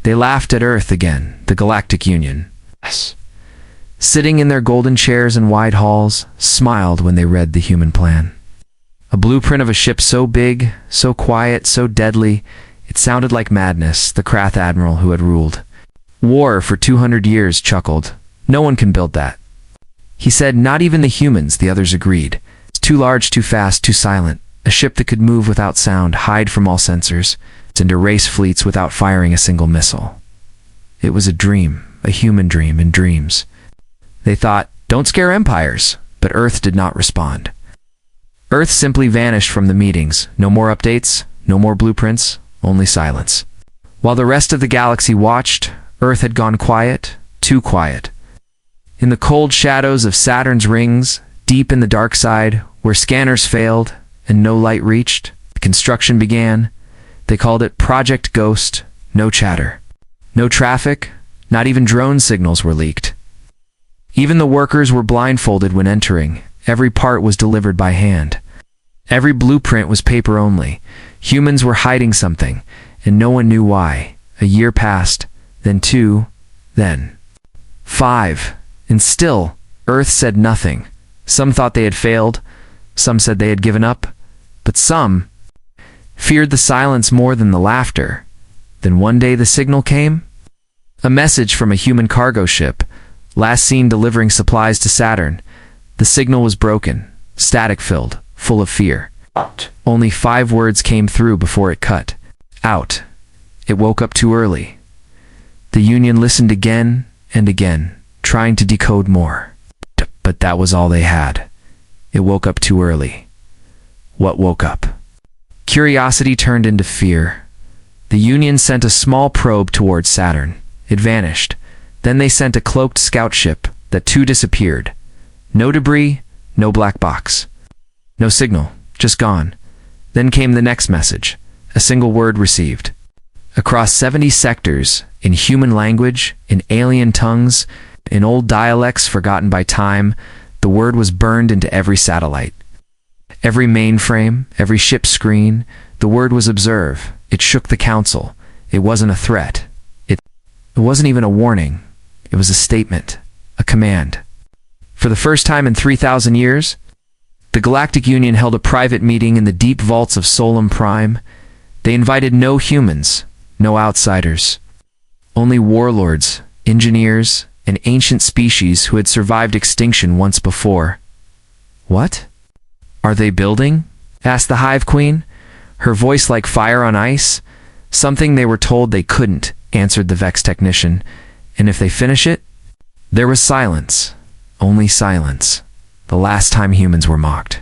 They laughed at Earth again, the Galactic Union. Yes. Sitting in their golden chairs and wide halls, smiled when they read the human plan. A blueprint of a ship so big, so quiet, so deadly, it sounded like madness, the Krath admiral who had ruled war for 200 years chuckled. No one can build that. He said, not even the humans, the others agreed. It's too large, too fast, too silent. A ship that could move without sound, hide from all sensors, and erase fleets without firing a single missile. It was a dream, a human dream in dreams. They thought, don't scare empires, but Earth did not respond. Earth simply vanished from the meetings. No more updates, no more blueprints, only silence. While the rest of the galaxy watched, Earth had gone quiet, too quiet. In the cold shadows of Saturn's rings, deep in the dark side, where scanners failed and no light reached, construction began. They called it Project Ghost. No chatter. No traffic, not even drone signals were leaked. Even the workers were blindfolded when entering. Every part was delivered by hand. Every blueprint was paper only. Humans were hiding something, and no one knew why. A year passed, then 2, then 5, and still, Earth said nothing. Some thought they had failed, some said they had given up, but some feared the silence more than the laughter. Then one day the signal came. A message from a human cargo ship, last seen delivering supplies to Saturn. The signal was broken, static-filled, full of fear. Out. Only 5 words came through before it cut. Out. It woke up too early. The Union listened again and again, trying to decode more. But that was all they had. It woke up too early. What woke up? Curiosity turned into fear. The Union sent a small probe towards Saturn. It vanished. Then they sent a cloaked scout ship that too disappeared. No debris, no black box. No signal, just gone. Then came the next message, a single word received. Across 70 sectors, in human language, in alien tongues, in old dialects forgotten by time, the word was burned into every satellite. Every mainframe, every ship screen, the word was observe. It shook the council. It wasn't a threat. It wasn't even a warning. It was a statement, a command. For the first time in 3,000 years, the Galactic Union held a private meeting in the deep vaults of Solum Prime. They invited no humans, no outsiders. Only warlords, engineers, and ancient species who had survived extinction once before. What? Are they building? Asked the Hive Queen, her voice like fire on ice. Something they were told they couldn't, answered the Vex technician. And if they finish it? There was silence. Only silence. The last time humans were mocked.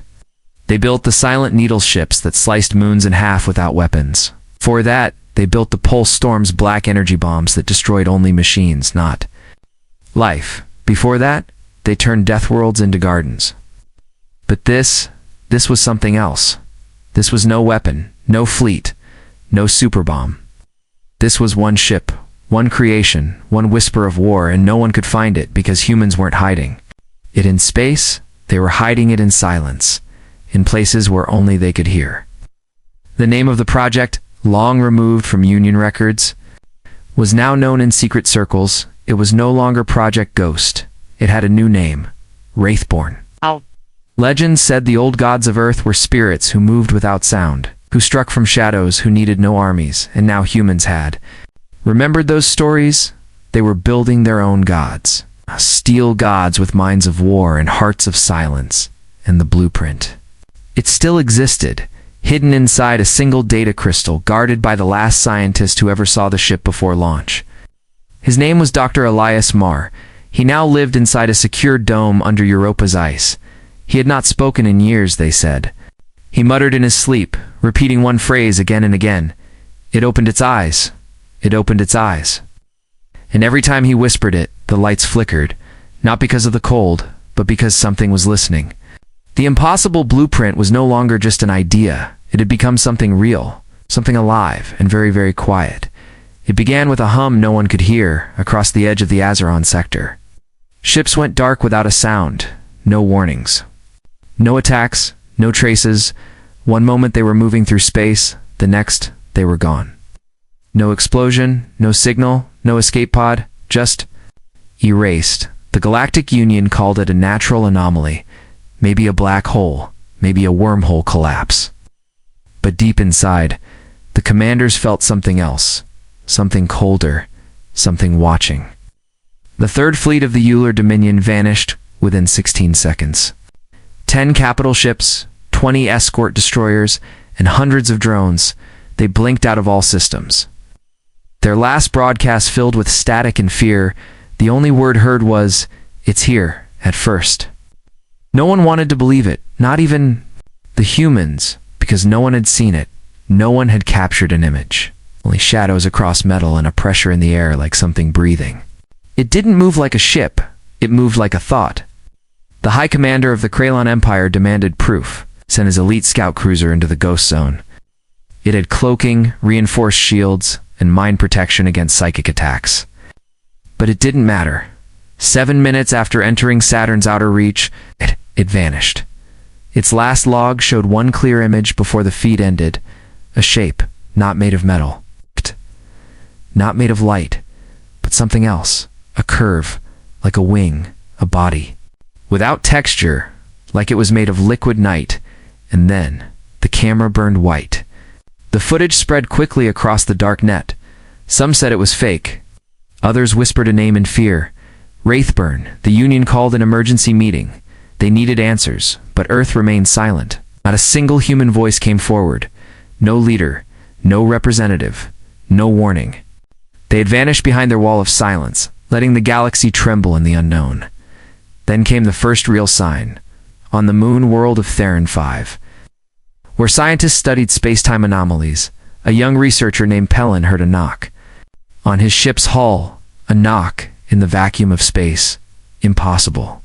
They built the silent needle ships that sliced moons in half without weapons. For that, they built the Pulse Storm's black energy bombs that destroyed only machines, not life. Before that, they turned death worlds into gardens. But this was something else. This was no weapon, no fleet, no superbomb. This was one ship, one creation, one whisper of war, and no one could find it because humans weren't hiding it in space. They were hiding it in silence, in places where only they could hear. The name of the project, long removed from Union records, was now known in secret circles. It was no longer Project Ghost. It had a new name, Wraithborn. Ow. Legends said the old gods of Earth were spirits who moved without sound, who struck from shadows, who needed no armies, and now humans had. Remembered those stories? They were building their own gods. Steel gods with minds of war and hearts of silence. And the blueprint. It still existed, hidden inside a single data crystal, guarded by the last scientist who ever saw the ship before launch. His name was Dr. Elias Marr. He now lived inside a secure dome under Europa's ice. He had not spoken in years, they said. He muttered in his sleep, repeating one phrase again and again. It opened its eyes. It opened its eyes. And every time he whispered it, the lights flickered, not because of the cold, but because something was listening. The impossible blueprint was no longer just an idea. It had become something real, something alive, and very, very quiet. It began with a hum no one could hear across the edge of the Azeron sector. Ships went dark without a sound, no warnings. No attacks, no traces. One moment they were moving through space, the next they were gone. No explosion, no signal, no escape pod, just erased. The Galactic Union called it a natural anomaly, maybe a black hole, maybe a wormhole collapse. But deep inside, the commanders felt something else, something colder, something watching. The third fleet of the Euler Dominion vanished within 16 seconds. 10 capital ships, 20 escort destroyers, and hundreds of drones, they blinked out of all systems. Their last broadcast filled with static and fear, the only word heard was, "It's here," at first. No one wanted to believe it, not even the humans, because no one had seen it. No one had captured an image. Only shadows across metal and a pressure in the air like something breathing. It didn't move like a ship, it moved like a thought. The High Commander of the Kralon Empire demanded proof, sent his elite scout cruiser into the ghost zone. It had cloaking, reinforced shields, and mind protection against psychic attacks. But it didn't matter. 7 minutes after entering Saturn's outer reach, it vanished. Its last log showed one clear image before the feed ended, a shape, not made of metal, not made of light, but something else, a curve, like a wing, a body, without texture, like it was made of liquid night, and then the camera burned white. The footage spread quickly across the dark net. Some said it was fake. Others whispered a name in fear. Wraithborn. The Union called an emergency meeting. They needed answers, but Earth remained silent. Not a single human voice came forward. No leader, no representative, no warning. They had vanished behind their wall of silence, letting the galaxy tremble in the unknown. Then came the first real sign, on the moon world of Theron 5. Where scientists studied space-time anomalies, a young researcher named Pellin heard a knock. On his ship's hull, a knock in the vacuum of space. Impossible.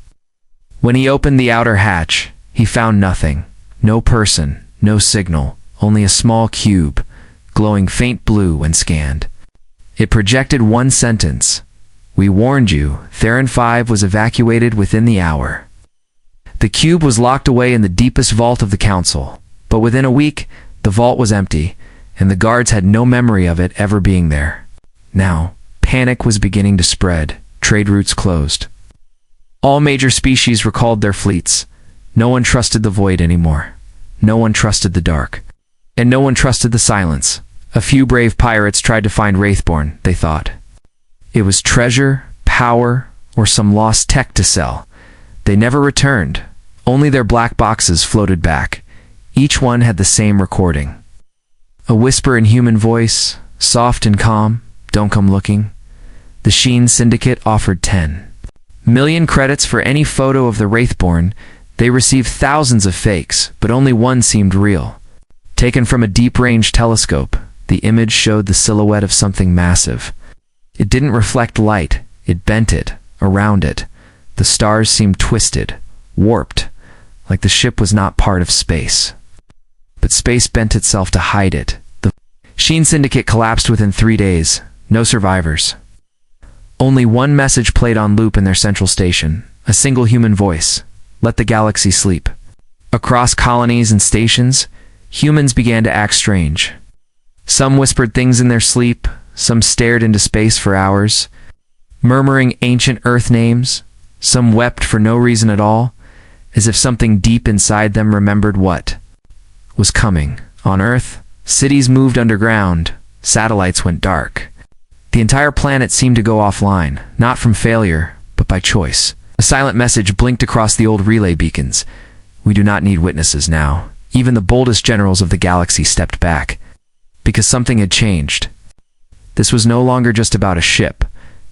When he opened the outer hatch, he found nothing. No person, no signal, only a small cube, glowing faint blue when scanned. It projected one sentence. "We warned you, Theron 5 was evacuated within the hour." The cube was locked away in the deepest vault of the Council, but within a week, the vault was empty, and the guards had no memory of it ever being there. Now, panic was beginning to spread, trade routes closed. All major species recalled their fleets. No one trusted the void anymore. No one trusted the dark. And no one trusted the silence. A few brave pirates tried to find Wraithborn, they thought. It was treasure, power, or some lost tech to sell. They never returned. Only their black boxes floated back. Each one had the same recording. A whisper in human voice, soft and calm, "Don't come looking." The Sheen Syndicate offered 10 million credits for any photo of the Wraithborn. They received thousands of fakes, but only one seemed real. Taken from a deep-range telescope, the image showed the silhouette of something massive. It didn't reflect light, it bent it, around it. The stars seemed twisted, warped, like the ship was not part of space. But space bent itself to hide it. The Sheen Syndicate collapsed within 3 days. No survivors. Only one message played on loop in their central station, a single human voice. Let the galaxy sleep. Across colonies and stations, humans began to act strange. Some whispered things in their sleep, some stared into space for hours, murmuring ancient Earth names. Some wept for no reason at all, as if something deep inside them remembered what was coming. On Earth, cities moved underground, satellites went dark. The entire planet seemed to go offline, not from failure, but by choice. A silent message blinked across the old relay beacons. We do not need witnesses now. Even the boldest generals of the galaxy stepped back, because something had changed. This was no longer just about a ship.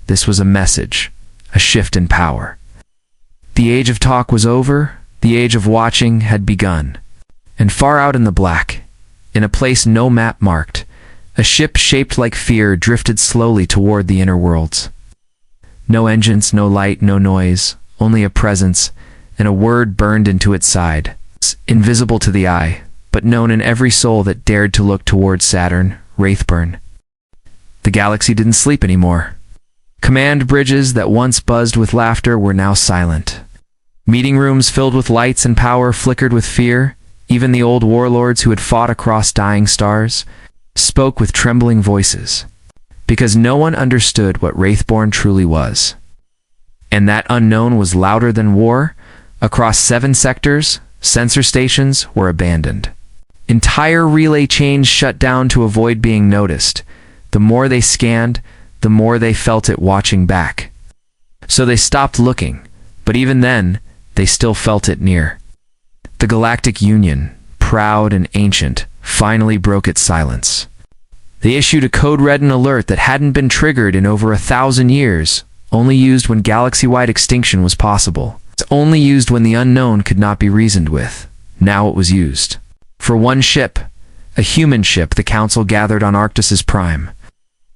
This was a message, a shift in power. The age of talk was over, the age of watching had begun. And far out in the black, in a place no map marked, a ship shaped like fear drifted slowly toward the inner worlds. No engines, no light, no noise, only a presence, and a word burned into its side, invisible to the eye, but known in every soul that dared to look toward Saturn, Wraithborn. The galaxy didn't sleep anymore. Command bridges that once buzzed with laughter were now silent. Meeting rooms filled with lights and power flickered with fear. Even the old warlords who had fought across dying stars spoke with trembling voices, because no one understood what Wraithborn truly was. And that unknown was louder than war. Across 7 sectors, sensor stations were abandoned. Entire relay chains shut down to avoid being noticed. The more they scanned, the more they felt it watching back. So they stopped looking, but even then, they still felt it near. The Galactic Union, proud and ancient, finally broke its silence. They issued a code-red alert that hadn't been triggered in over 1,000 years, only used when galaxy-wide extinction was possible. It's only used when the unknown could not be reasoned with. Now it was used. For one ship, a human ship, the Council gathered on Arctus's prime.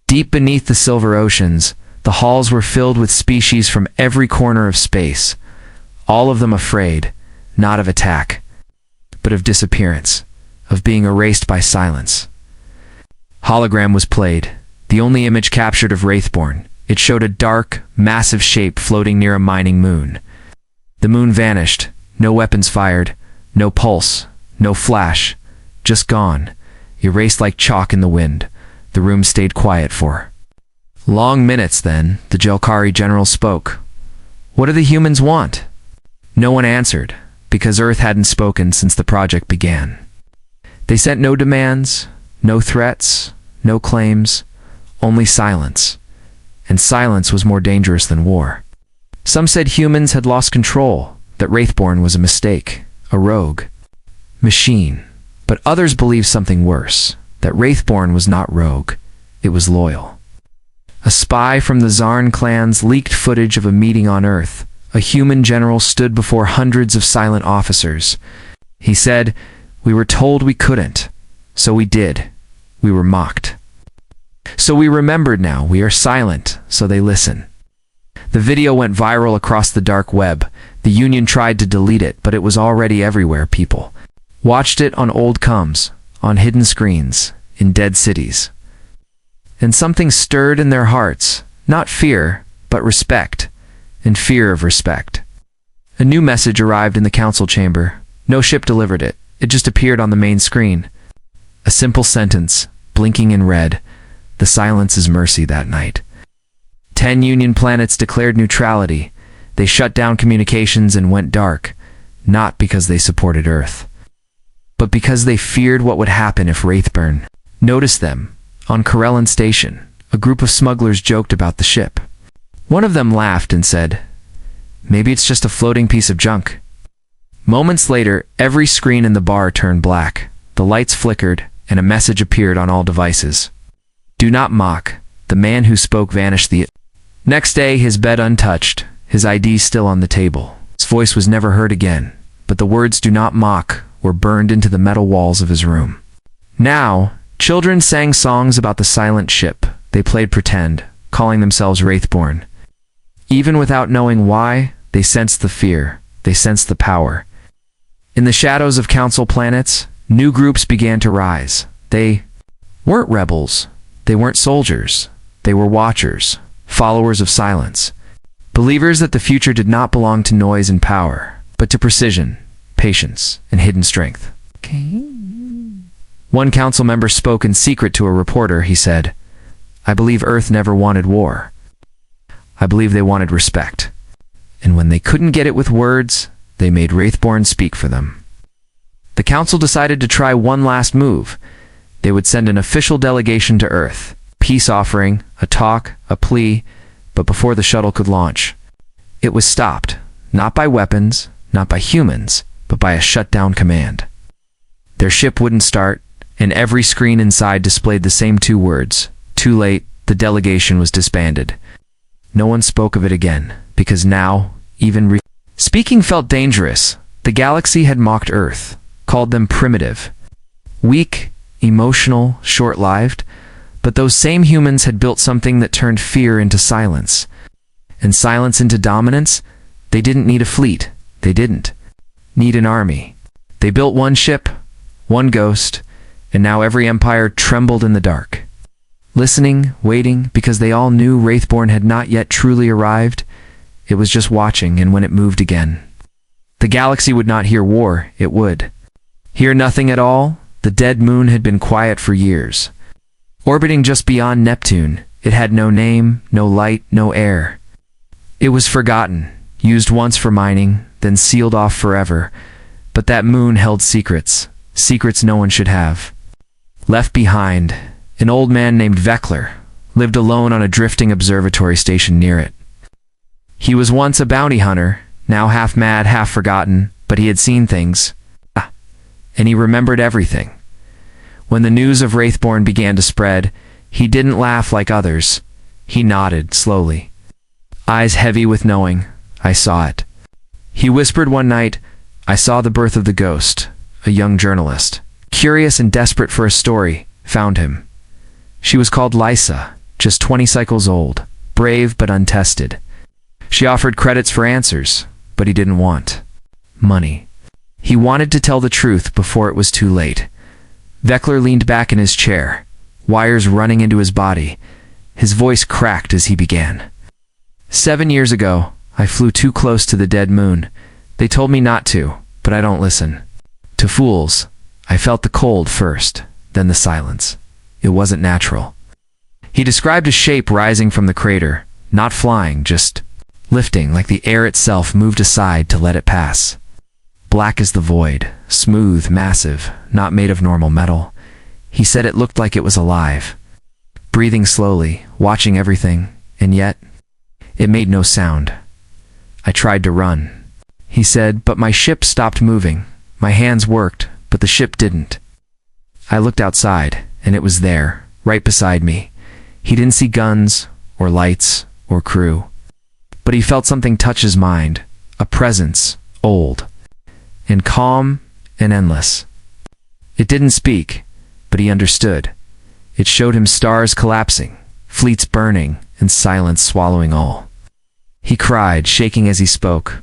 Deep beneath the silver oceans, the halls were filled with species from every corner of space, all of them afraid, not of attack, but of disappearance, of being erased by silence. Hologram was played, the only image captured of Wraithborn. It showed a dark, massive shape floating near a mining moon. The moon vanished, no weapons fired, no pulse, no flash, just gone, erased like chalk in the wind. The room stayed quiet for long minutes. Then the Jelkari general spoke. "What do the humans want?" No one answered, because Earth hadn't spoken since the project began. They sent no demands, no threats, no claims, only silence. And silence was more dangerous than war. Some said humans had lost control, that Wraithborn was a mistake, a rogue, machine. But others believed something worse, that Wraithborn was not rogue, it was loyal. A spy from the Zarn clans leaked footage of a meeting on Earth. A human general stood before hundreds of silent officers. He said, "We were told we couldn't, so we did. We were mocked. So we remembered now, we are silent, so they listen." The video went viral across the dark web. The Union tried to delete it, but it was already everywhere. People watched it on old comms, on hidden screens, in dead cities. And something stirred in their hearts, not fear, but respect, and fear of respect. A new message arrived in the council chamber. No ship delivered it. It just appeared on the main screen. A simple sentence, blinking in red. The silence is mercy that night. 10 Union planets declared neutrality. They shut down communications and went dark, not because they supported Earth, but because they feared what would happen if Wraithborn noticed them. On Corellan Station, a group of smugglers joked about the ship. One of them laughed and said, "Maybe it's just a floating piece of junk." Moments later, every screen in the bar turned black. The lights flickered, and a message appeared on all devices. "Do not mock. The man who spoke vanished." Next day, his bed untouched, his ID still on the table. His voice was never heard again, but the words "do not mock" were burned into the metal walls of his room. Now, children sang songs about the silent ship. They played pretend, calling themselves Wraithborn. Even without knowing why, they sensed the fear, they sensed the power. In the shadows of council planets, new groups began to rise. They weren't rebels, they weren't soldiers, they were watchers, followers of silence. Believers that the future did not belong to noise and power, but to precision, patience, and hidden strength. One council member spoke in secret to a reporter. He said, "I believe Earth never wanted war. I believe they wanted respect. And when they couldn't get it with words, they made Wraithborn speak for them." The council decided to try one last move. They would send an official delegation to Earth, peace offering, a talk, a plea, but before the shuttle could launch, it was stopped, not by weapons, not by humans, but by a shutdown command. Their ship wouldn't start, and every screen inside displayed the same 2 words. Too late, the delegation was disbanded. No one spoke of it again, because now, even speaking felt dangerous. The galaxy had mocked Earth, called them primitive, weak, emotional, short-lived, but those same humans had built something that turned fear into silence, and silence into dominance. They didn't need a fleet. They didn't need an army. They built one ship, one ghost, and now every empire trembled in the dark. Listening, waiting, because they all knew Wraithborn had not yet truly arrived. It was just watching, and when it moved again, the galaxy would not hear war, it would hear nothing at all. The dead moon had been quiet for years. Orbiting just beyond Neptune, it had no name, no light, no air. It was forgotten, used once for mining, then sealed off forever. But that moon held secrets, secrets no one should have. Left behind, an old man named Vekler lived alone on a drifting observatory station near it. He was once a bounty hunter, now half mad, half forgotten, but he had seen things. And he remembered everything. When the news of Wraithborn began to spread, he didn't laugh like others. He nodded slowly. Eyes heavy with knowing, I saw it. He whispered one night, I saw the birth of the ghost, a young journalist, curious and desperate for a story, found him. She was called Lysa, just 20 cycles old, brave but untested. She offered credits for answers, but he didn't want money. He wanted to tell the truth before it was too late. Vekler leaned back in his chair, wires running into his body. His voice cracked as he began. 7 years ago, I flew too close to the dead moon. They told me not to, but I don't listen. To fools, I felt the cold first, then the silence. It wasn't natural. He described a shape rising from the crater, not flying, just lifting like the air itself moved aside to let it pass. Black as the void, smooth, massive, not made of normal metal. He said it looked like it was alive, breathing slowly, watching everything, and yet, it made no sound. I tried to run, he said, but my ship stopped moving. My hands worked, but the ship didn't. I looked outside, and it was there, right beside me. He didn't see guns, or lights, or crew. But he felt something touch his mind, a presence, old, and calm, and endless. It didn't speak, but he understood. It showed him stars collapsing, fleets burning, and silence swallowing all. He cried, shaking as he spoke.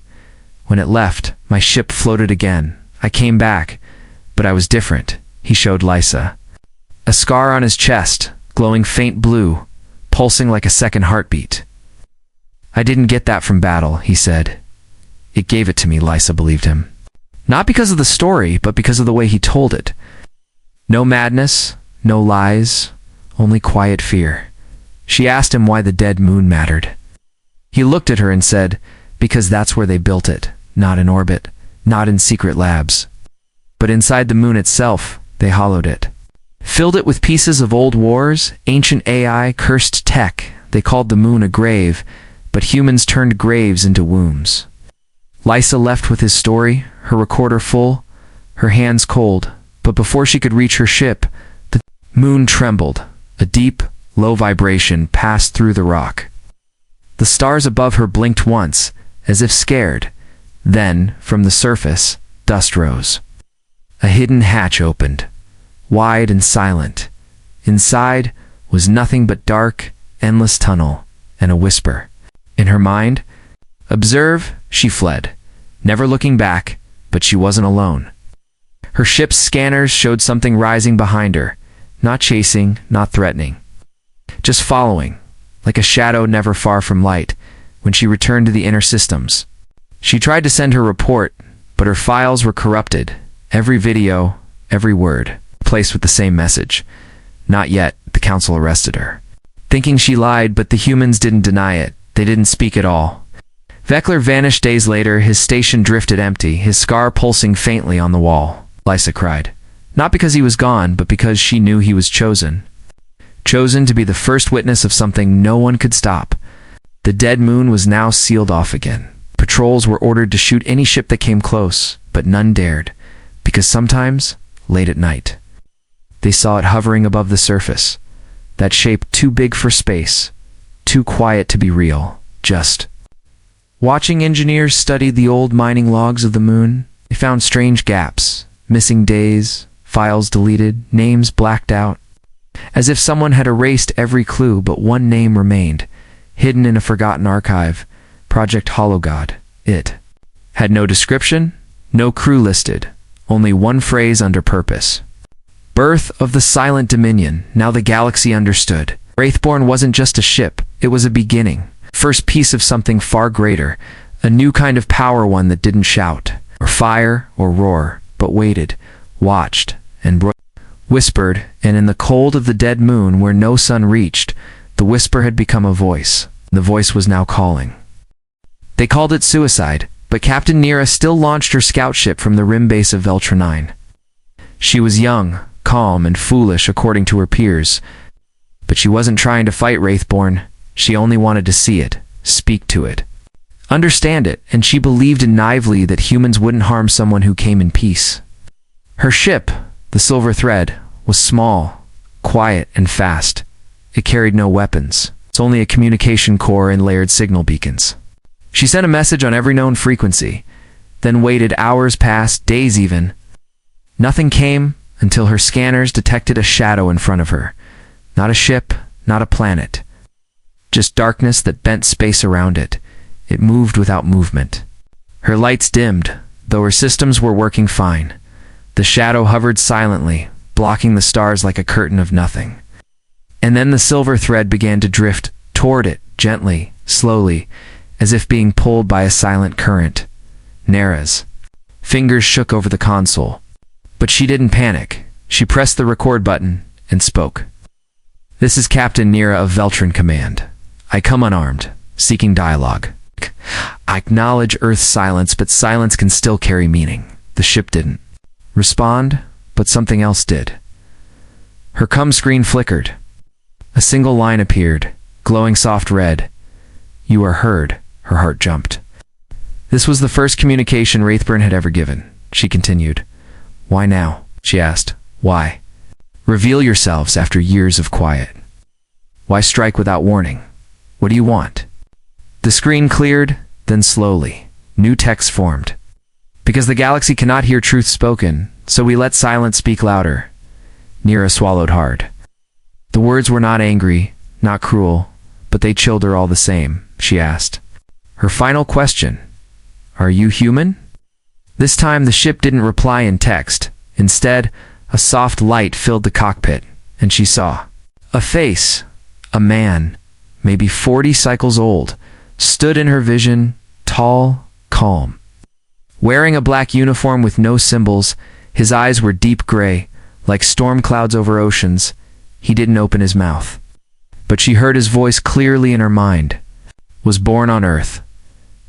When it left, my ship floated again. I came back, but I was different, he showed Lysa. A scar on his chest, glowing faint blue, pulsing like a second heartbeat. I didn't get that from battle, he said. It gave it to me, Lysa believed him. Not because of the story, but because of the way he told it. No madness, no lies, only quiet fear. She asked him why the dead moon mattered. He looked at her and said, because that's where they built it, not in orbit, not in secret labs. But inside the moon itself, they hollowed it. Filled it with pieces of old wars, ancient AI, cursed tech. They called the moon a grave, but humans turned graves into wombs. Lysa left with his story, her recorder full, her hands cold, but before she could reach her ship, the moon trembled. A deep, low vibration passed through the rock. The stars above her blinked once, as if scared. Then, from the surface, dust rose. A hidden hatch opened, wide and silent. Inside was nothing but dark, endless tunnel, and a whisper. In her mind, observe, she fled, never looking back, but she wasn't alone. Her ship's scanners showed something rising behind her, not chasing, not threatening, just following, like a shadow never far from light. When she returned to the inner systems, she tried to send her report, but her files were corrupted. Every video, every word, placed with the same message. Not yet, the council arrested her. Thinking she lied, but the humans didn't deny it. They didn't speak at all. Vekler vanished days later, his station drifted empty, his scar pulsing faintly on the wall. Lysa cried. Not because he was gone, but because she knew he was chosen. Chosen to be the first witness of something no one could stop. The dead moon was now sealed off again. Patrols were ordered to shoot any ship that came close, but none dared, because sometimes, late at night, they saw it hovering above the surface. That shape too big for space, too quiet to be real, just. Watching engineers studied the old mining logs of the moon, they found strange gaps, missing days, files deleted, names blacked out. As if someone had erased every clue, but one name remained, hidden in a forgotten archive, Project Hologod. It had no description, no crew listed, only one phrase under purpose. Birth of the Silent Dominion. Now the galaxy understood. Wraithborn wasn't just a ship, it was a beginning. First piece of something far greater, a new kind of power, one that didn't shout, or fire, or roar, but waited, watched, and whispered, and in the cold of the dead moon where no sun reached, the whisper had become a voice. The voice was now calling. They called it suicide, but Captain Nira still launched her scout ship from the rim base of Veltra 9. She was young, calm, and foolish according to her peers, but she wasn't trying to fight Wraithborn. She only wanted to see it, speak to it, understand it, and she believed naively that humans wouldn't harm someone who came in peace. Her ship, the Silver Thread, was small, quiet, and fast. It carried no weapons. It's only a communication core and layered signal beacons. She sent a message on every known frequency, then waited. Hours passed, days even. Nothing came until her scanners detected a shadow in front of her. Not a ship, not a planet. Just darkness that bent space around it. It moved without movement. Her lights dimmed, though her systems were working fine. The shadow hovered silently, blocking the stars like a curtain of nothing. And then the Silver Thread began to drift toward it, gently, slowly, as if being pulled by a silent current. Nera's fingers shook over the console. But she didn't panic. She pressed the record button and spoke. "This is Captain Nira of Veltran Command. I come unarmed, seeking dialogue. I acknowledge Earth's silence, but silence can still carry meaning." The ship didn't respond, but something else did. Her comm screen flickered. A single line appeared, glowing soft red. "You are heard." Her heart jumped. This was the first communication Wraithborn had ever given. She continued. "Why now?" she asked. "Why? Reveal yourselves after years of quiet. Why strike without warning? What do you want?" The screen cleared, then slowly, new text formed. "Because the galaxy cannot hear truth spoken, so we let silence speak louder." Nira swallowed hard. The words were not angry, not cruel, but they chilled her all the same. She asked. Her final question, "Are you human?" This time the ship didn't reply in text. Instead, a soft light filled the cockpit, and she saw a face, a man, maybe 40 cycles old, stood in her vision, tall, calm. Wearing a black uniform with no symbols, his eyes were deep gray, like storm clouds over oceans. He didn't open his mouth. But she heard his voice clearly in her mind. "Was born on Earth.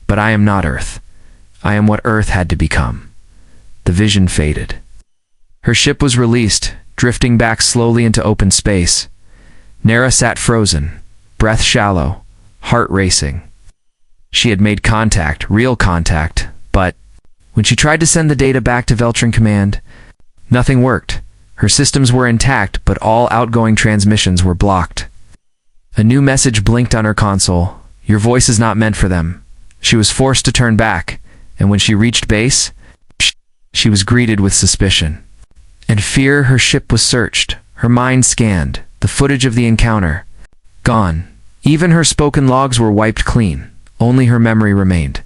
But I am not Earth. I am what Earth had to become." The vision faded. Her ship was released, drifting back slowly into open space. Nera sat frozen, breath shallow, heart racing. She had made contact, real contact, but when she tried to send the data back to Veltran Command, nothing worked. Her systems were intact, but all outgoing transmissions were blocked. A new message blinked on her console. "Your voice is not meant for them." She was forced to turn back, and when she reached base, she was greeted with suspicion and fear. Her ship was searched, her mind scanned, the footage of the encounter gone. Even her spoken logs were wiped clean. Only her memory remained.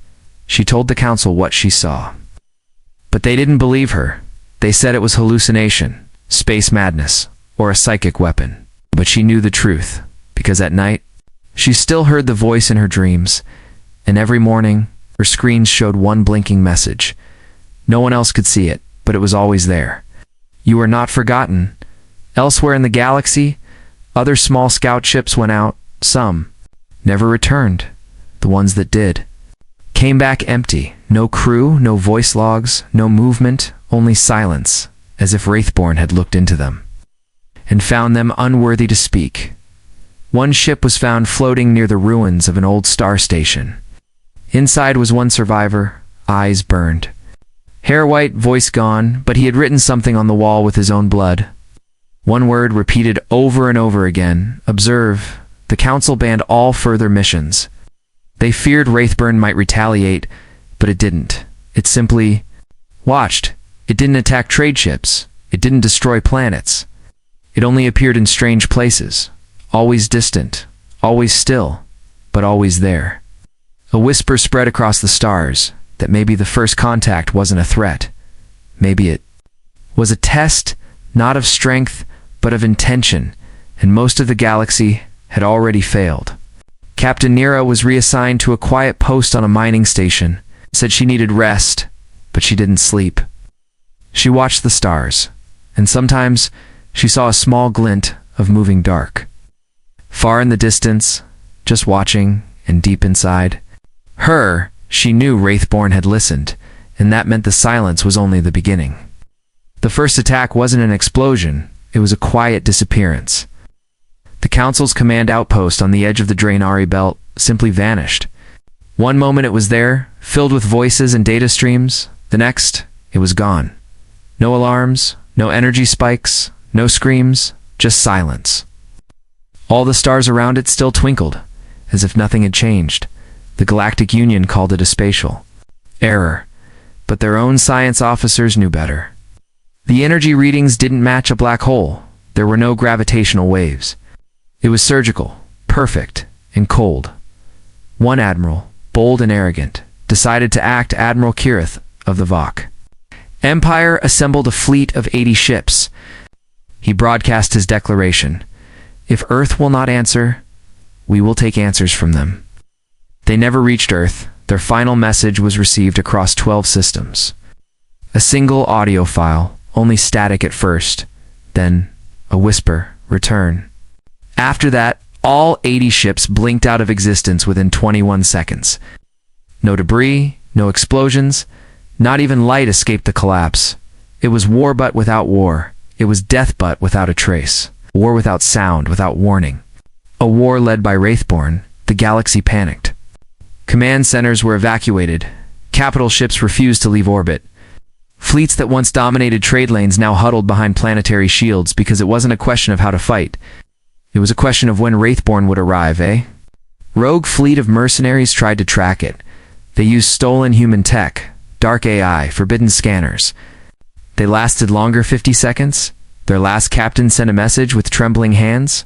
She told the council what she saw. But they didn't believe her. They said it was hallucination, space madness, or a psychic weapon. But she knew the truth, because at night, she still heard the voice in her dreams, and every morning, her screens showed one blinking message. No one else could see it, but it was always there. "You are not forgotten." Elsewhere in the galaxy, other small scout ships went out. Some never returned. The ones that did came back empty. No crew, no voice logs, no movement, only silence, as if Wraithborn had looked into them and found them unworthy to speak. One ship was found floating near the ruins of an old star station. Inside was one survivor, eyes burned. Hair white, voice gone, but he had written something on the wall with his own blood. One word repeated over and over again, "Observe." The council banned all further missions. They feared Wraithborn might retaliate, but it didn't. It simply watched. It didn't attack trade ships. It didn't destroy planets. It only appeared in strange places, always distant, always still, but always there. A whisper spread across the stars that maybe the first contact wasn't a threat. Maybe it was a test, not of strength, but of intention, and most of the galaxy had already failed. Captain Nira was reassigned to a quiet post on a mining station, said she needed rest, but she didn't sleep. She watched the stars, and sometimes she saw a small glint of moving dark. Far in the distance, just watching, and deep inside her, she knew Wraithborn had listened, and that meant the silence was only the beginning. The first attack wasn't an explosion, it was a quiet disappearance. The Council's command outpost on the edge of the Draenari belt simply vanished. One moment it was there, filled with voices and data streams. The next, it was gone. No alarms, no energy spikes, no screams, just silence. All the stars around it still twinkled, as if nothing had changed. The Galactic Union called it a spatial error, but their own science officers knew better. The energy readings didn't match a black hole. There were no gravitational waves. It was surgical, perfect, and cold. One admiral, bold and arrogant, decided to act Admiral Kirith of the Vok. Empire assembled a fleet of 80 ships. He broadcast his declaration: "If Earth will not answer, we will take answers from them." They never reached Earth. Their final message was received across 12 systems. A single audio file, only static at first, then a whisper, "Return." After that, all 80 ships blinked out of existence within 21 seconds. No debris, no explosions, not even light escaped the collapse. It was war but without war. It was death but without a trace. War without sound, without warning. A war led by Wraithborn. The galaxy panicked. Command centers were evacuated. Capital ships refused to leave orbit. Fleets that once dominated trade lanes now huddled behind planetary shields because it wasn't a question of how to fight. It was a question of when Wraithborn would arrive, eh? Rogue fleet of mercenaries tried to track it. They used stolen human tech, dark AI, forbidden scanners. They lasted longer 50 seconds. Their last captain sent a message with trembling hands.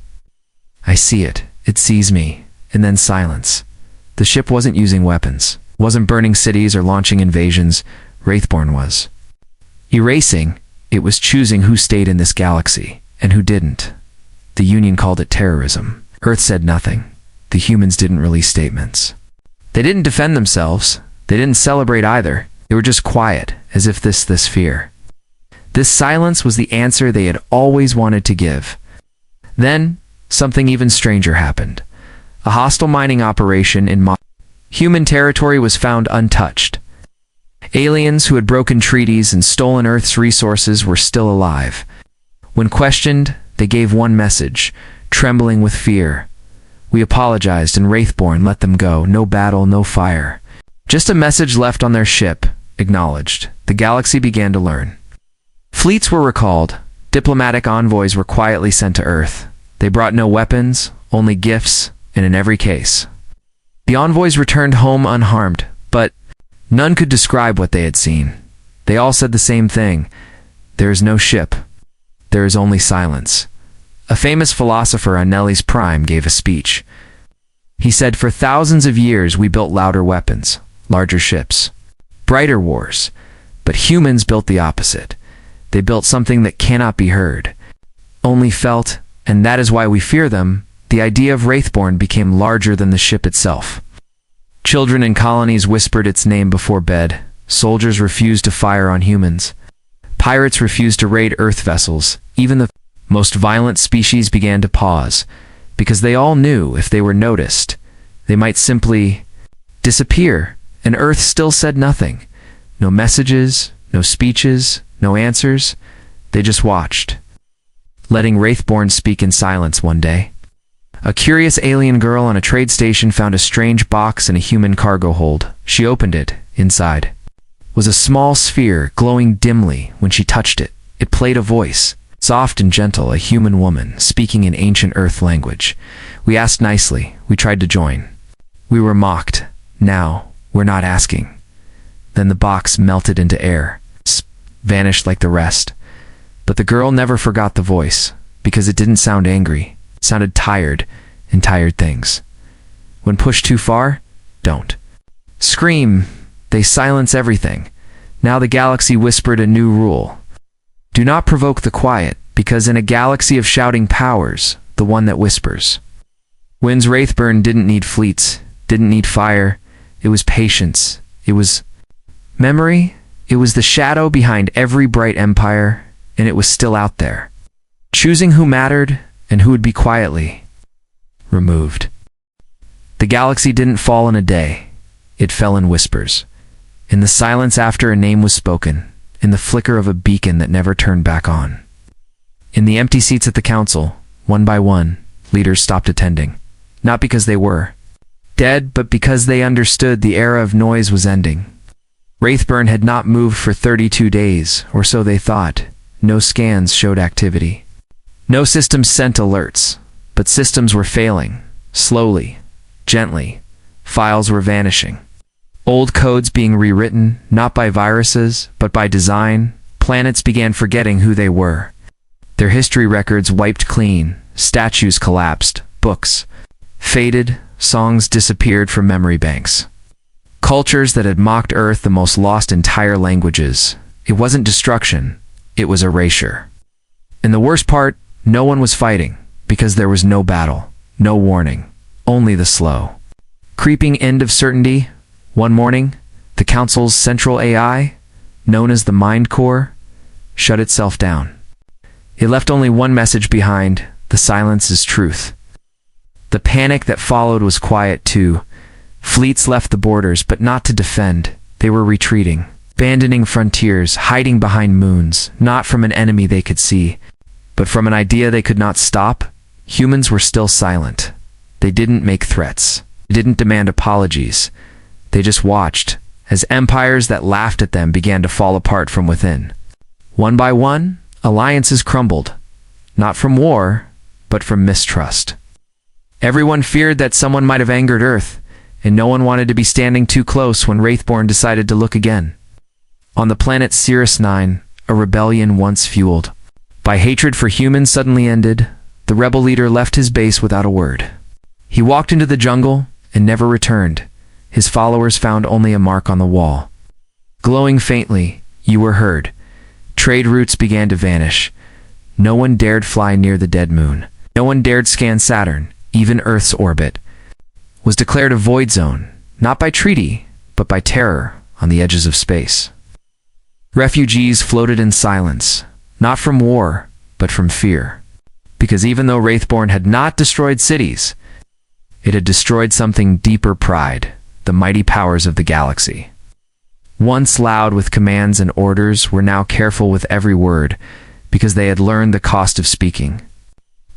"I see it. It sees me." And then silence. The ship wasn't using weapons, wasn't burning cities or launching invasions. Wraithborn was. Erasing, it was choosing who stayed in this galaxy and who didn't. The Union called it terrorism. Earth said nothing. The humans didn't release statements. They didn't defend themselves. They didn't celebrate either. They were just quiet, as if this fear. This silence was the answer they had always wanted to give. Then, something even stranger happened. A hostile mining operation in human territory was found untouched. Aliens who had broken treaties and stolen Earth's resources were still alive. When questioned, they gave one message, trembling with fear. "We apologized and Wraithborn let them go. No battle, no fire." Just a message left on their ship, acknowledged. The galaxy began to learn. Fleets were recalled. Diplomatic envoys were quietly sent to Earth. They brought no weapons, only gifts, and in every case. The envoys returned home unharmed, but none could describe what they had seen. They all said the same thing: there is no ship. There is only silence. A famous philosopher on Nelly's prime gave a speech. He said, "For thousands of years we built louder weapons, larger ships, brighter wars, but humans built the opposite. They built something that cannot be heard, only felt, and that is why we fear them." The idea of Wraithborn became larger than the ship itself. Children in colonies whispered its name before bed. Soldiers refused to fire on humans. Pirates refused to raid Earth vessels. Even the most violent species began to pause, because they all knew if they were noticed, they might simply disappear, and Earth still said nothing. No messages, no speeches, no answers. They just watched, letting Wraithborn speak in silence one day. A curious alien girl on a trade station found a strange box in a human cargo hold. She opened it. Inside was a small sphere glowing dimly. When she touched it, it played a voice, soft and gentle, a human woman speaking in ancient Earth language. We asked nicely. We tried to join. We were mocked. Now, we're not asking. Then the box melted into air, vanished like the rest. But the girl never forgot the voice, because it didn't sound angry. It sounded tired, and tired things. When pushed too far, don't scream. They silence everything. Now the galaxy whispered a new rule. Do not provoke the quiet, because in a galaxy of shouting powers, the one that whispers wins. Wraithborn didn't need fleets, didn't need fire. It was patience. It was memory. It was the shadow behind every bright empire, and it was still out there. choosing who mattered and who would be quietly removed. The galaxy didn't fall in a day. It fell in whispers, in the silence after a name was spoken, in the flicker of a beacon that never turned back on. In the empty seats at the council, one by one, leaders stopped attending, not because they were dead, but because they understood the era of noise was ending. Wraithborn had not moved for 32 days, or so they thought. No scans showed activity. No systems sent alerts, but systems were failing, slowly, gently. Files were vanishing. Old codes being rewritten, not by viruses, but by design. Planets began forgetting who they were. Their history records wiped clean, statues collapsed, books faded, songs disappeared from memory banks. Cultures that had mocked Earth the most lost entire languages. It wasn't destruction, it was erasure. And the worst part, no one was fighting, because there was no battle, no warning, only the slow, creeping end of certainty. One morning, the Council's central AI, known as the Mind Core, shut itself down. It left only one message behind: the silence is truth. The panic that followed was quiet too. Fleets left the borders, but not to defend. They were retreating, abandoning frontiers, hiding behind moons, not from an enemy they could see, but from an idea they could not stop. Humans were still silent. They didn't make threats. They didn't demand apologies. They just watched as empires that laughed at them began to fall apart from within. One by one, alliances crumbled, not from war, but from mistrust. Everyone feared that someone might have angered Earth, and no one wanted to be standing too close when Wraithborn decided to look again. On the planet Cirrus 9, a rebellion once fueled by hatred for humans suddenly ended. The rebel leader left his base without a word. He walked into the jungle and never returned. His followers found only a mark on the wall. Glowing faintly, you were heard. Trade routes began to vanish. No one dared fly near the dead moon. No one dared scan Saturn. Even Earth's orbit was declared a void zone, not by treaty, but by terror on the edges of space. Refugees floated in silence, not from war, but from fear. Because even though Wraithborn had not destroyed cities, it had destroyed something deeper: pride, the mighty powers of the galaxy. Once loud with commands and orders, were now careful with every word, because they had learned the cost of speaking.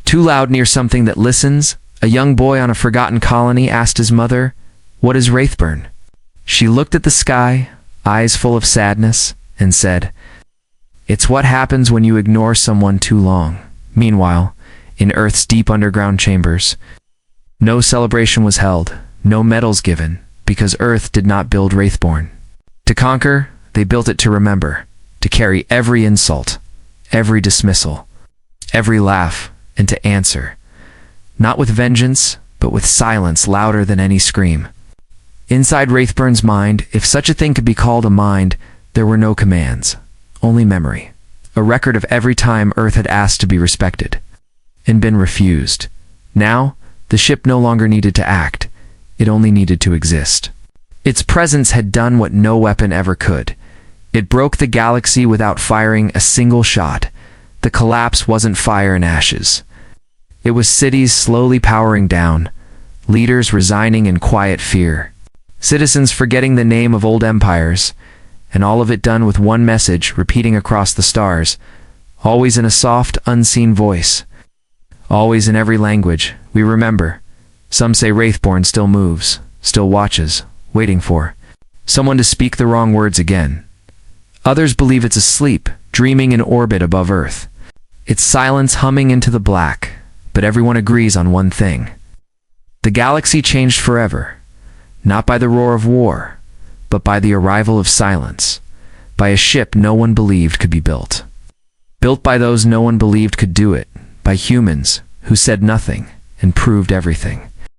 Too loud near something that listens, a young boy on a forgotten colony asked his mother, "What is Wraithborn?" She looked at the sky, eyes full of sadness, and said, "It's what happens when you ignore someone too long." Meanwhile, in Earth's deep underground chambers, no celebration was held, no medals given, because Earth did not build Wraithborn to conquer. They built it to remember, to carry every insult, every dismissal, every laugh, and to answer, not with vengeance, but with silence louder than any scream. Inside Wraithborn's mind, if such a thing could be called a mind, there were no commands, only memory, a record of every time Earth had asked to be respected and been refused. Now, the ship no longer needed to act, it only needed to exist. Its presence had done what no weapon ever could. It broke the galaxy without firing a single shot. The collapse wasn't fire and ashes. It was cities slowly powering down, leaders resigning in quiet fear, citizens forgetting the name of old empires, and all of it done with one message repeating across the stars, always in a soft, unseen voice, always in every language. We remember. Some say Wraithborn still moves, still watches, waiting for someone to speak the wrong words again. Others believe it's asleep, dreaming in orbit above Earth, its silence humming into the black. But everyone agrees on one thing. The galaxy changed forever, not by the roar of war, but by the arrival of silence, by a ship no one believed could be built. Built by those no one believed could do it, by humans who said nothing and proved everything.